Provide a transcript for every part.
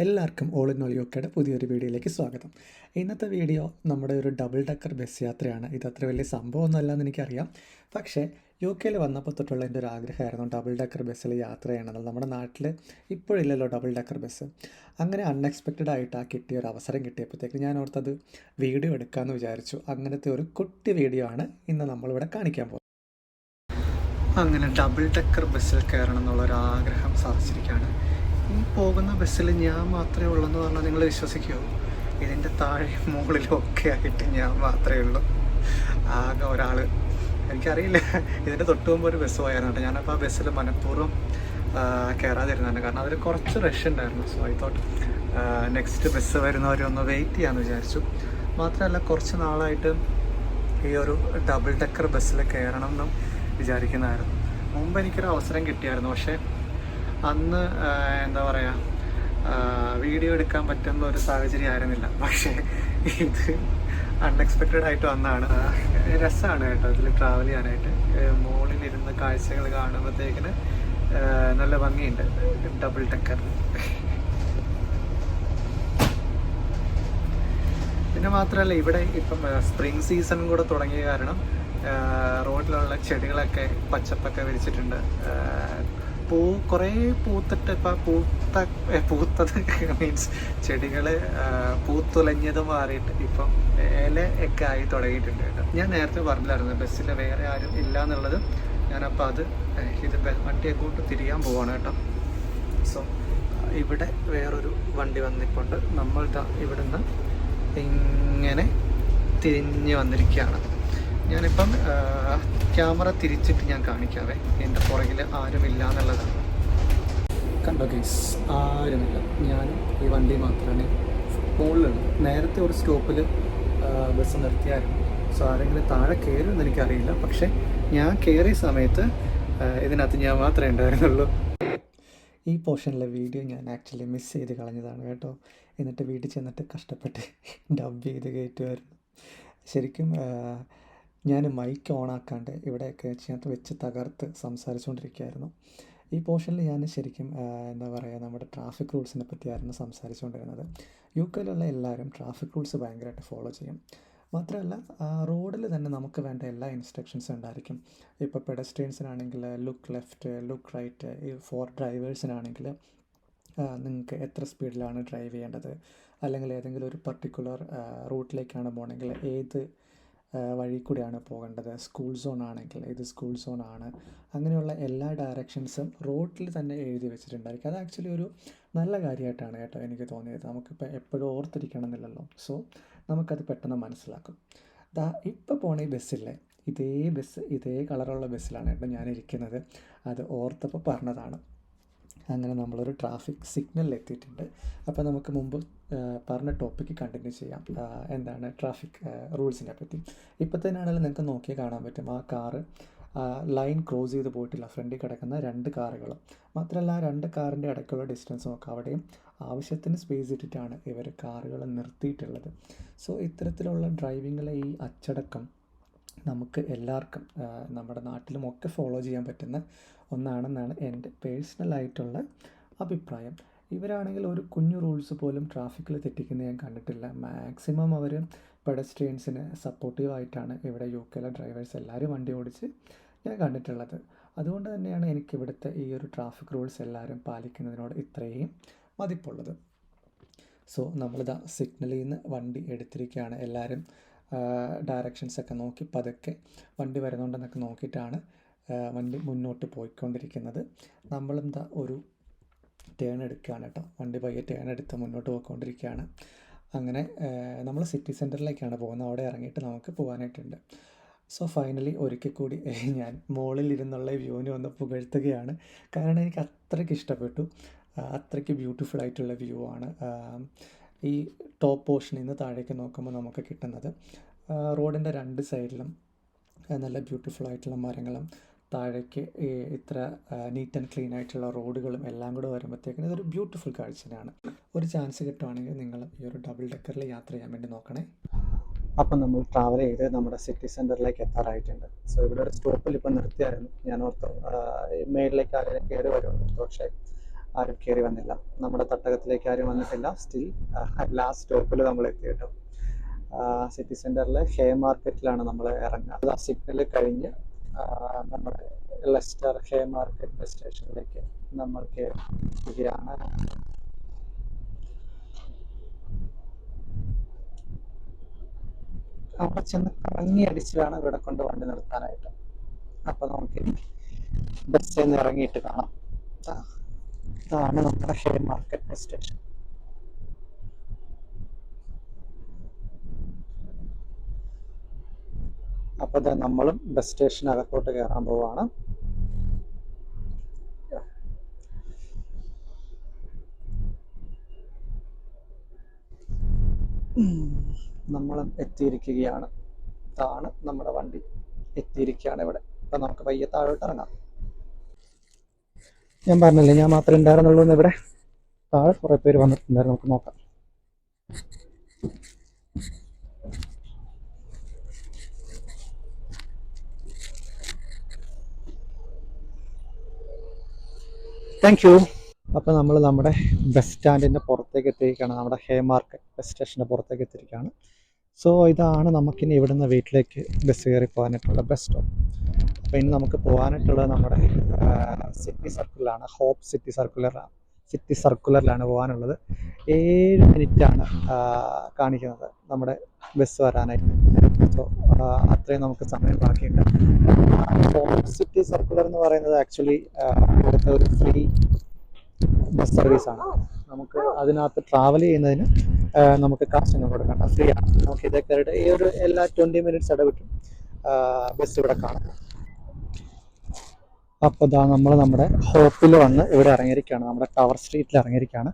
എല്ലാവർക്കും all in all യുക്കെയുടെ പുതിയൊരു വീഡിയോയിലേക്ക് സ്വാഗതം. ഇന്നത്തെ വീഡിയോ നമ്മുടെ ഒരു ഡബിൾ ഡക്കർ ബസ് യാത്രയാണ്. ഇത് അത്ര വലിയ സംഭവമൊന്നും അല്ലെന്ന് എനിക്കറിയാം. പക്ഷേ യു കെയിൽ വന്നപ്പോൾ തൊട്ടുള്ള എൻ്റെ ഒരു ആഗ്രഹമായിരുന്നു ഡബിൾ ഡക്കർ ബസ്സിൽ യാത്ര ചെയ്യണമെന്നത്. നമ്മുടെ നാട്ടിൽ ഇപ്പോഴില്ലല്ലോ ഡബിൾ ഡക്കർ ബസ്. അങ്ങനെ അൺഎക്സ്പെക്റ്റഡ് ആയിട്ട് ആ കിട്ടിയ ഒരു അവസരം കിട്ടിയപ്പോഴത്തേക്ക് ഞാൻ ഓർത്തത് വീഡിയോ എടുക്കാമെന്ന് വിചാരിച്ചു. അങ്ങനത്തെ ഒരു കുട്ടി വീഡിയോ ആണ് ഇന്ന് നമ്മളിവിടെ കാണിക്കാൻ പോകുന്നത്. അങ്ങനെ ഡബിൾ ഡക്കർ ബസ്സിൽ കയറണം എന്നുള്ളൊരാഗ്രഹം സാധിച്ചിരിക്കുകയാണ്. ഈ പോകുന്ന ബസ്സിൽ ഞാൻ മാത്രമേ ഉള്ളൂ എന്ന് പറഞ്ഞാൽ നിങ്ങൾ വിശ്വസിക്കുമോ? ഇതിൻ്റെ താഴെ മുകളിലും ഒക്കെ ആയിട്ട് ഞാൻ മാത്രമേ ഉള്ളൂ. ആകെ ഒരാൾ, എനിക്കറിയില്ല. ഇതിൻ്റെ തൊട്ട് മുമ്പ് ഒരു ബസ് പോയായിരുന്നു. ഞാനപ്പോൾ ആ ബസ്സിൽ മനഃപൂർവ്വം കയറാതിരുന്നതാണ്. കാരണം അതിൽ കുറച്ച് റഷ് ഉണ്ടായിരുന്നു. So I thought next bus വരുന്നവരൊന്ന് വെയിറ്റ് ചെയ്യാമെന്ന് വിചാരിച്ചു. മാത്രമല്ല കുറച്ച് നാളായിട്ട് ഈ ഒരു ഡബിൾ ഡക്കർ ബസ്സിൽ കയറണം എന്നും വിചാരിക്കുന്നതായിരുന്നു. മുമ്പ് എനിക്കൊരു അവസരം കിട്ടിയായിരുന്നു. പക്ഷേ അന്ന് എന്താ പറയുക, വീഡിയോ എടുക്കാൻ പറ്റുന്ന ഒരു സാഹചര്യം ആയിരുന്നില്ല. പക്ഷേ ഇത് അൺഎക്സ്പെക്റ്റഡ് ആയിട്ട് വന്നതാണ്. രസമാണ് കേട്ടോ ഇതിൽ ട്രാവൽ ചെയ്യാനായിട്ട്. മുകളിലിരുന്ന് കാഴ്ചകൾ കാണുമ്പോഴത്തേക്കിന് നല്ല ഭംഗിയുണ്ട് ഡബിൾ ഡക്കർ. പിന്നെ മാത്രമല്ല ഇവിടെ ഇപ്പം സ്പ്രിംഗ് സീസൺ കൂടെ തുടങ്ങിയ കാരണം റോഡിലുള്ള ചെടികളൊക്കെ പച്ചപ്പൊക്കെ വിരിച്ചിട്ടുണ്ട്. കുറേ പൂത്തിട്ട് ഇപ്പം പൂത്തത് മീൻസ് ചെടികൾ പൂത്തുലഞ്ഞത് മാറിയിട്ട് ഇപ്പം ഇല ഒക്കെ ആയി തുടങ്ങിയിട്ടുണ്ട് കേട്ടോ. ഞാൻ നേരത്തെ പറഞ്ഞില്ലായിരുന്നു ബസ്സിൽ വേറെ ആരും ഇല്ല എന്നുള്ളത്. ഞാനപ്പോൾ അത് ഇത് വണ്ടി അങ്ങോട്ട് തിരിയാൻ പോവാണ് കേട്ടോ. സോ ഇവിടെ വേറൊരു വണ്ടി വന്നിട്ടുണ്ട്. നമ്മൾ ഇവിടുന്ന് ഇങ്ങനെ തിരിഞ്ഞ് വന്നിരിക്കുകയാണ്. ഞാനിപ്പം ക്യാമറ തിരിച്ചിട്ട് ഞാൻ കാണിക്കാവേ. എൻ്റെ പുറകിൽ ആരുമില്ല എന്നുള്ളതാണ്. കണ്ടോ ഗൈസ്, ആരുമില്ല. ഞാനും ഈ വണ്ടി മാത്രമാണ് മുകളിലുള്ളത്. നേരത്തെ ഒരു സ്റ്റോപ്പിൽ ബസ് നിർത്തിയായിരുന്നു. സോ ആരെങ്കിലും താഴെ കയറുമെന്ന് എനിക്കറിയില്ല. പക്ഷേ ഞാൻ കയറിയ സമയത്ത് ഇതിനകത്ത് ഞാൻ മാത്രമേ ഉണ്ടായിരുന്നുള്ളൂ. ഈ പോർഷനിലെ വീഡിയോ ഞാൻ ആക്ച്വലി മിസ് ചെയ്ത് കളഞ്ഞതാണ് കേട്ടോ. എന്നിട്ട് വീട്ടിൽ ചെന്നിട്ട് കഷ്ടപ്പെട്ട് ഡബ് ചെയ്ത് കയറ്റുമായിരുന്നു. ശരിക്കും ഞാൻ മൈക്ക് ഓണാക്കാണ്ട് ഇവിടെയൊക്കെ ഇതിനകത്ത് വെച്ച് തകർത്ത് സംസാരിച്ചുകൊണ്ടിരിക്കുകയായിരുന്നു. ഈ പോർഷനിൽ ഞാൻ ശരിക്കും എന്താ പറയുക, നമ്മുടെ ട്രാഫിക് റൂൾസിനെ പറ്റിയായിരുന്നു സംസാരിച്ചുകൊണ്ടിരുന്നത്. യു കെയിലുള്ള എല്ലാവരും ട്രാഫിക് റൂൾസ് ഭയങ്കരമായിട്ട് ഫോളോ ചെയ്യും. മാത്രമല്ല റോഡിൽ തന്നെ നമുക്ക് വേണ്ട എല്ലാ ഇൻസ്ട്രക്ഷൻസും ഉണ്ടായിരിക്കും. ഇപ്പോൾ പെഡസ്ട്രിയൻസിനാണെങ്കിൽ look left, look right. For ഡ്രൈവേഴ്സിനാണെങ്കിൽ നിങ്ങൾക്ക് എത്ര സ്പീഡിലാണ് ഡ്രൈവ് ചെയ്യേണ്ടത്, അല്ലെങ്കിൽ ഏതെങ്കിലും ഒരു പർട്ടിക്കുലർ റൂട്ടിലേക്കാണ് പോകണമെങ്കിൽ ഏത് വഴി കൂടെയാണ് പോകേണ്ടത്. സ്കൂൾ സോൺ ആണെങ്കിൽ ഇത് സ്കൂൾ സോൺ ആണ്. അങ്ങനെയുള്ള എല്ലാ ഡയറക്ഷൻസും റോഡിൽ തന്നെ എഴുതി വെച്ചിട്ടുണ്ടായിരിക്കും. അത് ആക്ച്വലി ഒരു നല്ല കാര്യമായിട്ടാണ് കേട്ടോ എനിക്ക് തോന്നിയത്. നമുക്കിപ്പോൾ എപ്പോഴും ഓർത്തിരിക്കണം എന്നില്ലല്ലോ. സോ നമുക്കത് പെട്ടെന്ന് മനസ്സിലാക്കും. ഇപ്പോൾ പോണ ഈ ബസ്സില്ലേ, ഇതേ കളറുള്ള ബസ്സിലാണ് കേട്ടോ ഞാനിരിക്കുന്നത്. അത് ഓർത്തപ്പോൾ പറഞ്ഞതാണ്. അങ്ങനെ നമ്മളൊരു ട്രാഫിക് സിഗ്നലിൽ എത്തിയിട്ടുണ്ട്. അപ്പോൾ നമുക്ക് മുമ്പ് പറഞ്ഞ ടോപ്പിക്ക് കണ്ടിന്യൂ ചെയ്യാം. എന്താണ് ട്രാഫിക് റൂൾസിനെ പറ്റി. ഇപ്പോൾ തന്നെയാണെങ്കിലും നിങ്ങൾക്ക് നോക്കിയാൽ കാണാൻ പറ്റും ആ കാറ് ലൈൻ ക്രോസ് ചെയ്ത് പോയിട്ടില്ല. ഫ്രണ്ടിൽ കിടക്കുന്ന 2 കാറുകളും. മാത്രമല്ല ആ 2 കാറിൻ്റെ ഇടയ്ക്കുള്ള ഡിസ്റ്റൻസ് നോക്കാം. അവിടെയും ആവശ്യത്തിന് സ്പേസ് ഇട്ടിട്ടാണ് ഇവർ കാറുകൾ നിർത്തിയിട്ടുള്ളത്. സോ ഇത്തരത്തിലുള്ള ഡ്രൈവിങ്ങിലെ ഈ അച്ചടക്കം നമുക്ക് എല്ലാവർക്കും നമ്മുടെ നാട്ടിലുമൊക്കെ ഫോളോ ചെയ്യാൻ പറ്റുന്ന ഒന്നാണെന്നാണ് എൻ്റെ പേഴ്സണലായിട്ടുള്ള അഭിപ്രായം. ഇവരാണെങ്കിൽ ഒരു കുഞ്ഞു റൂൾസ് പോലും ട്രാഫിക്കിൽ തെറ്റിക്കുന്നത് ഞാൻ കണ്ടിട്ടില്ല. മാക്സിമം അവർ പെഡസ്ട്രിയൻസിന് സപ്പോർട്ടീവായിട്ടാണ് ഇവിടെ യു കെയിലെ ഡ്രൈവേഴ്സ് എല്ലാവരും വണ്ടി ഓടിച്ച് ഞാൻ കണ്ടിട്ടുള്ളത്. അതുകൊണ്ട് തന്നെയാണ് എനിക്ക് ഇവിടുത്തെ ഈ ഒരു ട്രാഫിക് റൂൾസ് എല്ലാവരും പാലിക്കുന്നതിനോട് ഇത്രയും മതിപ്പുള്ളത്. സോ നമ്മളിതാ സിഗ്നലിൽ നിന്ന് വണ്ടി എടുത്തിരിക്കുകയാണ്. എല്ലാവരും ഡയറക്ഷൻസൊക്കെ നോക്കി പതുക്കെ വണ്ടി വരുന്നുണ്ടെന്നൊക്കെ നോക്കിയിട്ടാണ് വണ്ടി മുന്നോട്ട് പോയിക്കൊണ്ടിരിക്കുന്നത്. നമ്മളെന്താ ഒരു ടേൺ എടുക്കുകയാണ് കേട്ടോ. വണ്ടി പയ്യെ ടേൺ എടുത്ത് മുന്നോട്ട് പോയിക്കൊണ്ടിരിക്കുകയാണ്. അങ്ങനെ നമ്മൾ സിറ്റി സെൻറ്ററിലേക്കാണ് പോകുന്നത്. അവിടെ ഇറങ്ങിയിട്ട് നമുക്ക് പോകാനായിട്ടുണ്ട്. സോ ഫൈനലി ഒരിക്കൽ കൂടി ഞാൻ മുകളിലിരുന്നുള്ള വ്യൂവിനെ ഒന്ന് പുകഴ്ത്തുകയാണ്. കാരണം എനിക്ക് അത്രയ്ക്ക് ഇഷ്ടപ്പെട്ടു. അത്രയ്ക്ക് ബ്യൂട്ടിഫുൾ ആയിട്ടുള്ള വ്യൂ ആണ് ഈ ടോപ്പ് പോർഷനിൽ നിന്ന് താഴേക്ക് നോക്കുമ്പോൾ നമുക്ക് കിട്ടുന്നത്. റോഡിൻ്റെ 2 സൈഡിലും നല്ല ബ്യൂട്ടിഫുൾ ആയിട്ടുള്ള മരങ്ങളും താഴേക്ക് ഇത്ര നീറ്റ് ആൻഡ് ക്ലീൻ ആയിട്ടുള്ള റോഡുകളും എല്ലാം കൂടെ വരുമ്പോഴത്തേക്കിന് ഇതൊരു ബ്യൂട്ടിഫുൾ കാഴ്ചയാണ്. ഒരു ചാൻസ് കിട്ടുവാണെങ്കിൽ നിങ്ങൾ ഈ ഒരു ഡബിൾ ഡക്കറിൽ യാത്ര ചെയ്യാൻ വേണ്ടി നോക്കണേ. അപ്പം നമ്മൾ ട്രാവൽ ചെയ്ത് നമ്മുടെ സിറ്റി സെൻറ്ററിലേക്ക് എത്താറായിട്ടുണ്ട്. സോ ഇവിടെ ഒരു സ്റ്റോപ്പിൽ ഇപ്പം നിർത്തിയായിരുന്നു. ഞാൻ ഓർത്തു മേളിലേക്ക് ആരെങ്കിലും കയറി വരുമെന്ന്. പക്ഷേ ആരും കയറി വന്നില്ല. നമ്മുടെ തട്ടകത്തിലേക്ക് ആരും വന്നിട്ടില്ല. സ്റ്റിൽ ലാസ്റ്റ് സ്റ്റോപ്പിൽ നമ്മൾ എത്തി കേട്ടോ. സിറ്റി സെൻറ്ററിലെ ഹേ മാർക്കറ്റിലാണ് നമ്മൾ ഇറങ്ങുക. സിഗ്നൽ കഴിഞ്ഞ് നമ്മുടെ ലെസ്റ്റർ ഹേ മാർക്കറ്റ് സ്റ്റേഷനിലേക്ക് നമ്മൾ കയറുകയാണ്. അവിടെ ചെന്ന് കറങ്ങി അടിച്ച് വേണം ഇവിടെ കൊണ്ട് വണ്ടി നിർത്താനായിട്ട്. അപ്പൊ നമുക്കിനി ബസ്സിൽ നിന്ന് ഇറങ്ങിയിട്ട് കാണാം. ഇതാണ് നമ്മുടെ ഹേ മാർക്കറ്റ് ബസ് സ്റ്റേഷൻ. അപ്പൊ നമ്മളും ബസ് സ്റ്റേഷനകത്തോട്ട് കയറാൻ പോവാണ്. നമ്മളും എത്തിയിരിക്കുകയാണ്. ഇതാണ് നമ്മുടെ വണ്ടി എത്തിയിരിക്കുകയാണ് ഇവിടെ. അപ്പൊ നമുക്ക് പയ്യെ താഴോട്ട് ഇറങ്ങാം. ഞാൻ പറഞ്ഞില്ലേ ഞാൻ മാത്രമേ ഉണ്ടായിരുന്നുള്ളൂ എന്ന്. ഇവിടെ താഴെ കുറെ പേര് വന്നിട്ടുണ്ടായിരുന്നു. നമുക്ക് നോക്കാം. Thank you. അപ്പോൾ നമ്മൾ നമ്മുടെ ബസ് സ്റ്റാൻഡിൻ്റെ പുറത്തേക്ക് എത്തിയിരിക്കുകയാണ്. നമ്മുടെ ഹേ മാർക്കറ്റ് ബസ് സ്റ്റേഷൻ്റെ പുറത്തേക്ക് എത്തിയിരിക്കുകയാണ്. സോ ഇതാണ് നമുക്കിനി ഇവിടുന്ന് വീട്ടിലേക്ക് ബസ് കയറി പോകാനായിട്ടുള്ള ബസ് സ്റ്റോപ്പ്. അപ്പോൾ ഇനി നമുക്ക് പോകാനായിട്ടുള്ളത് നമ്മുടെ സിറ്റി സർക്കിളിലാണ്. ഹോപ്പ് സിറ്റി സർക്കുലറിലാണ് പോകാനുള്ളത്. 7 മിനിറ്റാണ് കാണിക്കുന്നത് നമ്മുടെ ബസ് വരാനായിട്ട്. സോ അത്രയും നമുക്ക് സമയം ബാക്കിയുണ്ട്. ഹോപ്പ് സിറ്റി സർക്കുലർ എന്ന് പറയുന്നത് ആക്ച്വലി ഇവിടുത്തെ ഒരു ഫ്രീ ബസ് സർവീസാണ്. നമുക്ക് അതിനകത്ത് ട്രാവൽ ചെയ്യുന്നതിന് നമുക്ക് കാശൊന്നും കൊടുക്കണ്ട, ഫ്രീ ആണ്. നമുക്ക് ഇതൊക്കെ ഈ ഒരു എല്ലാ 20 മിനിറ്റ്സ് ഇടവിട്ടും ബസ് ഇവിടെ കാണാം. അപ്പോൾ ഇതാ നമ്മൾ നമ്മുടെ ഹോപ്പിൽ വന്ന് ഇവിടെ ഇറങ്ങിയിരിക്കുകയാണ്. നമ്മുടെ ടവർ സ്ട്രീറ്റിൽ ഇറങ്ങിയിരിക്കുകയാണ്.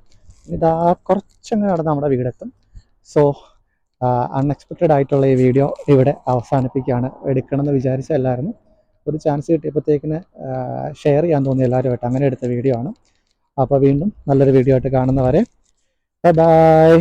ഇതാ കുറച്ചങ്ങ് നടന്ന് നമ്മുടെ വീടെത്തും. സോ അൺഎക്സ്പെക്റ്റഡ് ആയിട്ടുള്ള ഈ വീഡിയോ ഇവിടെ അവസാനിപ്പിക്കുകയാണ്. എടുക്കണമെന്ന് വിചാരിച്ചല്ലായിരുന്നു, ഒരു ചാൻസ് കിട്ടിയപ്പോഴത്തേക്കിന് ഷെയർ ചെയ്യാൻ തോന്നി എല്ലാവരുമായിട്ട്, അങ്ങനെ എടുത്ത വീഡിയോ ആണ്. അപ്പോൾ വീണ്ടും നല്ലൊരു വീഡിയോ ആയിട്ട് കാണുന്നവരെ ബൈ.